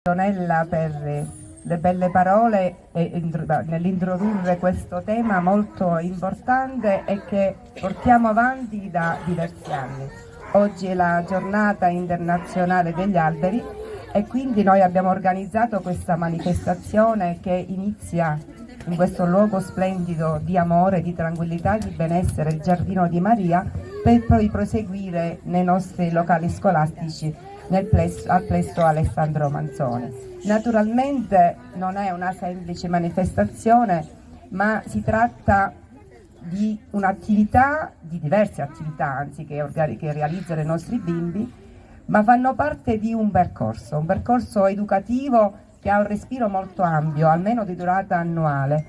Antonella per le belle parole nell'introdurre questo tema molto importante e che portiamo avanti da diversi anni. Oggi è la giornata internazionale degli alberi e quindi noi abbiamo organizzato questa manifestazione che inizia in questo luogo splendido di amore, di tranquillità, di benessere, il Giardino di Maria, per poi proseguire nei nostri locali scolastici al plesso Alessandro Manzoni. Naturalmente non è una semplice manifestazione, ma si tratta di un'attività, di diverse attività anzi che realizzano i nostri bimbi, ma fanno parte di un percorso educativo che ha un respiro molto ampio, almeno di durata annuale.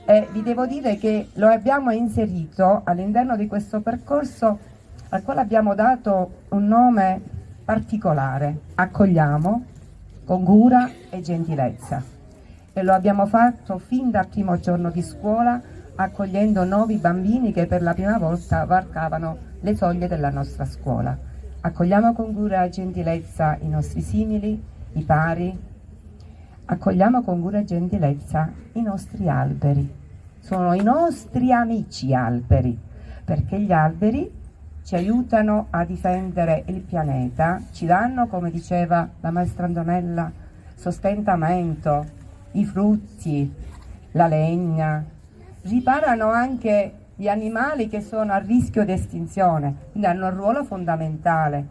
E vi devo dire che lo abbiamo inserito all'interno di questo percorso al quale abbiamo dato un nome particolare: accogliamo con cura e gentilezza, e lo abbiamo fatto fin dal primo giorno di scuola, accogliendo nuovi bambini che per la prima volta varcavano le soglie della nostra scuola. Accogliamo con cura e gentilezza i nostri simili, i pari, accogliamo con cura e gentilezza i nostri alberi. Sono i nostri amici alberi, perché gli alberi ci aiutano a difendere il pianeta, ci danno, come diceva la maestra Antonella, sostentamento, i frutti, la legna, riparano anche gli animali che sono a rischio di estinzione, quindi hanno un ruolo fondamentale,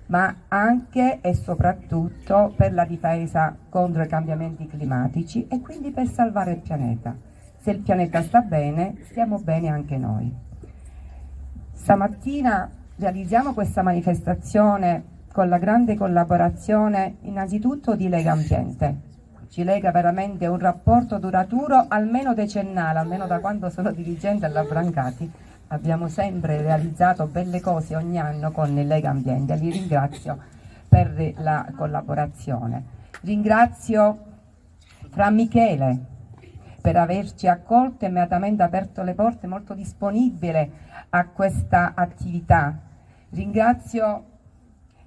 ma anche e soprattutto per la difesa contro i cambiamenti climatici e quindi per salvare il pianeta. Se il pianeta sta bene, stiamo bene anche noi. Stamattina realizziamo questa manifestazione con la grande collaborazione innanzitutto di Legambiente. Ci lega veramente un rapporto duraturo, almeno decennale, almeno da quando sono dirigente alla Brancati. Abbiamo sempre realizzato belle cose ogni anno con il Legambiente. Li ringrazio per la collaborazione. Ringrazio Fra Michele per averci accolto e immediatamente aperto le porte, molto disponibile a questa attività. Ringrazio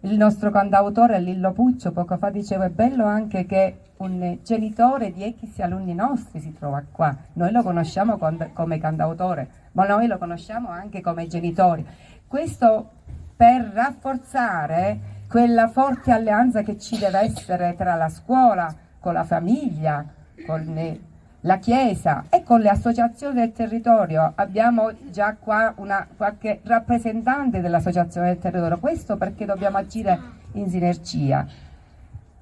il nostro cantautore Lillo Puccio. Poco fa dicevo, è bello anche che un genitore di X alunni nostri si trova qua. Noi lo conosciamo come cantautore, ma noi lo conosciamo anche come genitori. Questo per rafforzare quella forte alleanza che ci deve essere tra la scuola, con la famiglia, con la Chiesa e con le associazioni del territorio. Abbiamo già qua qualche rappresentante dell'associazione del territorio, questo perché dobbiamo agire in sinergia.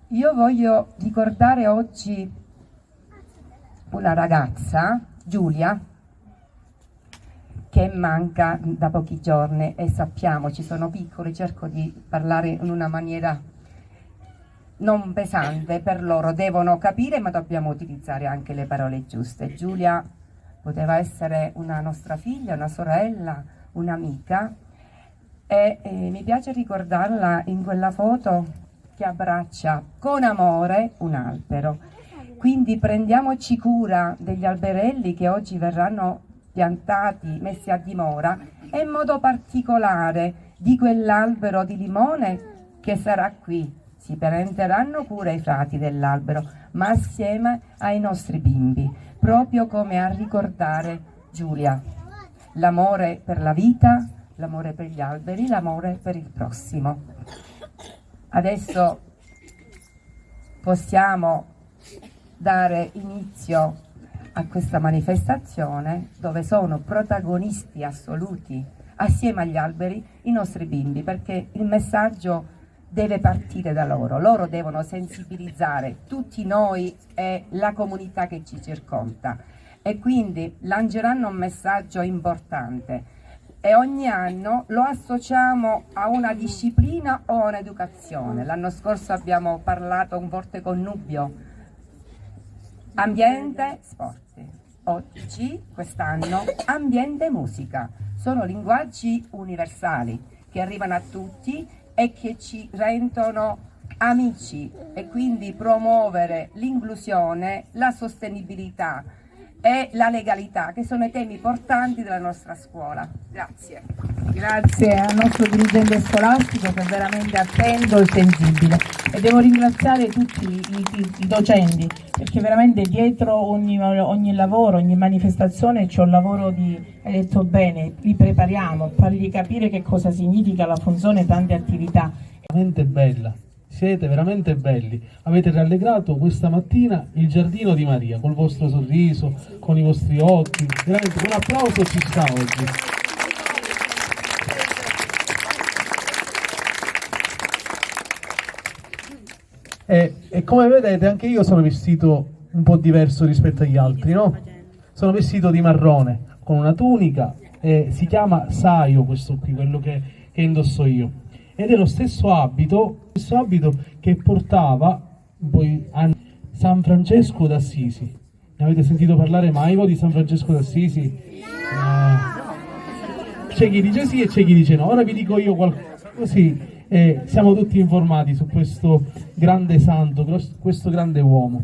Io voglio ricordare oggi una ragazza, Giulia, che manca da pochi giorni e sappiamo, ci sono piccoli, cerco di parlare in una maniera non pesante, per loro devono capire, ma dobbiamo utilizzare anche le parole giuste. Giulia poteva essere una nostra figlia, una sorella, un'amica e mi piace ricordarla in quella foto che abbraccia con amore un albero. Quindi prendiamoci cura degli alberelli che oggi verranno piantati, messi a dimora, e in modo particolare di quell'albero di limone che sarà qui. Si prenderanno cura i frati dell'albero, ma assieme ai nostri bimbi, proprio come a ricordare Giulia. L'amore per la vita, l'amore per gli alberi, l'amore per il prossimo. Adesso possiamo dare inizio a questa manifestazione dove sono protagonisti assoluti, assieme agli alberi, i nostri bimbi, perché il messaggio deve partire da loro. Loro devono sensibilizzare tutti noi e la comunità che ci circonda e quindi lanceranno un messaggio importante e ogni anno lo associamo a una disciplina o a un'educazione. L'anno scorso abbiamo parlato un forte connubio ambiente, sport. Oggi, quest'anno, ambiente e musica. Sono linguaggi universali che arrivano a tutti e che ci rendono amici, e quindi promuovere l'inclusione, la sostenibilità e la legalità, che sono i temi portanti della nostra scuola. Grazie. Grazie al nostro dirigente scolastico che è veramente attento e sensibile, e devo ringraziare tutti i docenti, perché veramente dietro ogni lavoro, ogni manifestazione c'è un lavoro hai detto bene, li prepariamo, fargli capire che cosa significa la funzione, tante attività. Veramente bella, siete veramente belli, avete rallegrato questa mattina il giardino di Maria col vostro sorriso, con i vostri occhi, veramente un applauso ci sta oggi. E come vedete anche io sono vestito un po' diverso rispetto agli altri, no? Sono vestito di marrone, con una tunica, si chiama saio questo qui, quello che indosso io. Ed è lo stesso abito che portava poi San Francesco d'Assisi. Ne avete sentito parlare mai voi di San Francesco d'Assisi? C'è chi dice sì e c'è chi dice no. Ora vi dico io qualcosa, così siamo tutti informati su questo grande santo, questo grande uomo.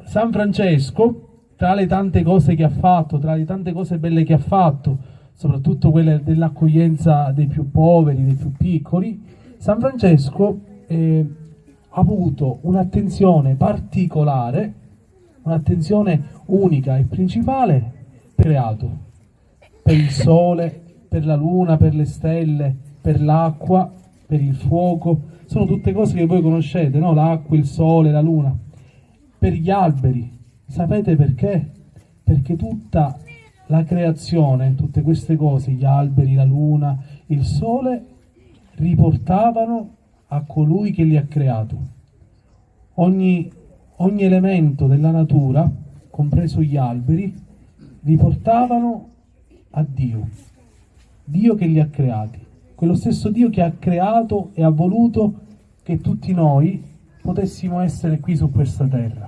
San Francesco, tra le tante cose che ha fatto, tra le tante cose belle che ha fatto, soprattutto quelle dell'accoglienza dei più poveri, dei più piccoli, San Francesco ha avuto un'attenzione particolare, un'attenzione unica e principale per il creato, per il sole, per la luna, per le stelle, per l'acqua, per il fuoco. Sono tutte cose che voi conoscete, no? L'acqua, il sole, la luna. Per gli alberi, sapete perché? Perché tutta la creazione, tutte queste cose, gli alberi, la luna, il sole, riportavano a colui che li ha creato. Ogni elemento della natura, compreso gli alberi, riportavano a Dio, Dio che li ha creati, quello stesso Dio che ha creato e ha voluto che tutti noi potessimo essere qui su questa terra.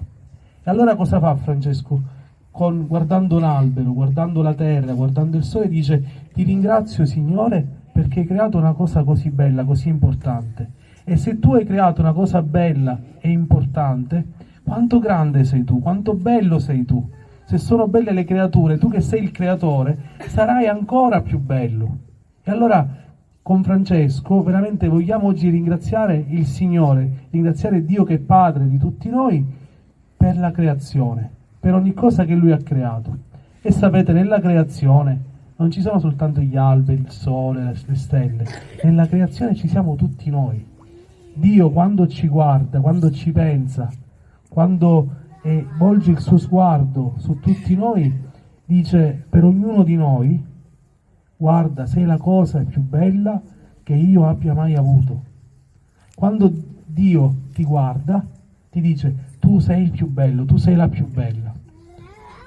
E allora cosa fa Francesco? Guardando un albero, guardando la terra, guardando il sole, dice: ti ringrazio Signore perché hai creato una cosa così bella, così importante. E se tu hai creato una cosa bella e importante, quanto grande sei tu, quanto bello sei tu. Se sono belle le creature, tu che sei il creatore, sarai ancora più bello. E allora con Francesco veramente vogliamo oggi ringraziare il Signore, ringraziare Dio che è Padre di tutti noi per la creazione, per ogni cosa che Lui ha creato. E sapete, nella creazione non ci sono soltanto gli alberi, il sole, le stelle, nella creazione ci siamo tutti noi. Dio quando ci guarda, quando ci pensa, quando volge il suo sguardo su tutti noi, dice per ognuno di noi: guarda, sei la cosa più bella che io abbia mai avuto. Quando Dio ti guarda, ti dice: tu sei il più bello, tu sei la più bella.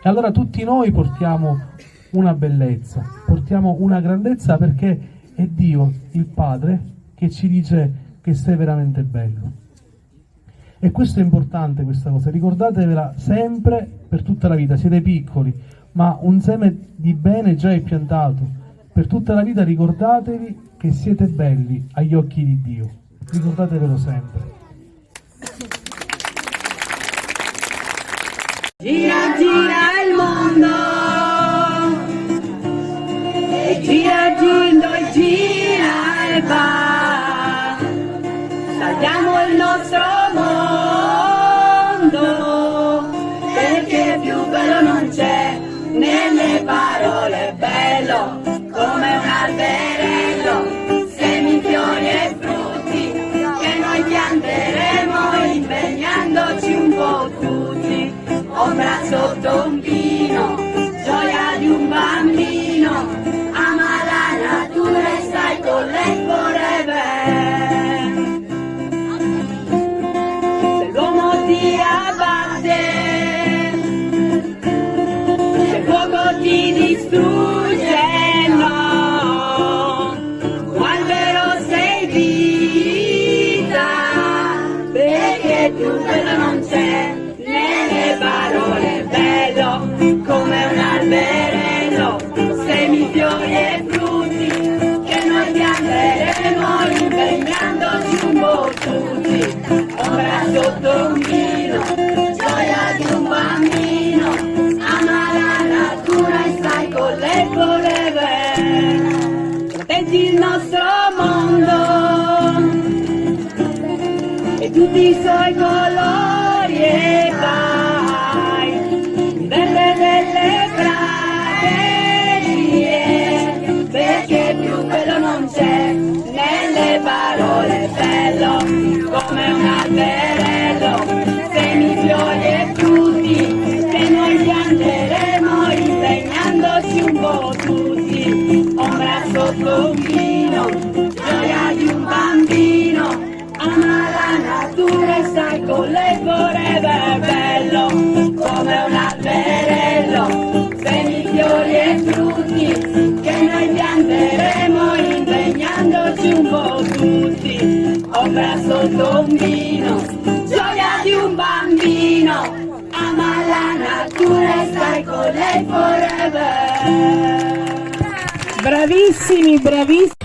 E allora tutti noi portiamo una bellezza, portiamo una grandezza, perché è Dio, il Padre, che ci dice che sei veramente bello. E questo è importante, questa cosa, ricordatevela sempre per tutta la vita. Siete piccoli, ma un seme di bene già è piantato. Per tutta la vita ricordatevi che siete belli agli occhi di Dio. Ricordatevelo sempre. Gira, gira il mondo, e gira, gira, e gira e va. Salviamo il nostro mondo, perché più bello non c'è, nelle parole bello, come un alberello, semi, fiori e frutti, che noi pianteremo impegnandoci un po' tutti. Ombra sotto un pino, gioia di un bambino, ama la natura e stai con lei forever. Se l'uomo ti abbatte, se il fuoco ti distrugge, no, tu albero sei vita, perché più bello non c'è, nelle parole bello, come un alberello, semi, fiori e frutti, che noi pianteremo impegnandoci un po' tutti. Ora sotto un vino, gioia di un bambino, ama la natura e stai con lei forever. suoi colori e vai, verde delle praterie, perché più bello non c'è nelle parole, bello come un alberello, semi, fiori e frutti, che noi piangeremo impegnandoci un po' tutti, ombra sotto un vino, gioia di un bambino, ama la natura e stai con lei forever, bello come un alberello, semi, fiori e frutti, che noi pianteremo impegnandoci un po' tutti, ombra sotto un vino, gioia di un bambino, ama la natura e stai con lei forever. Bravissimi, bravissimi.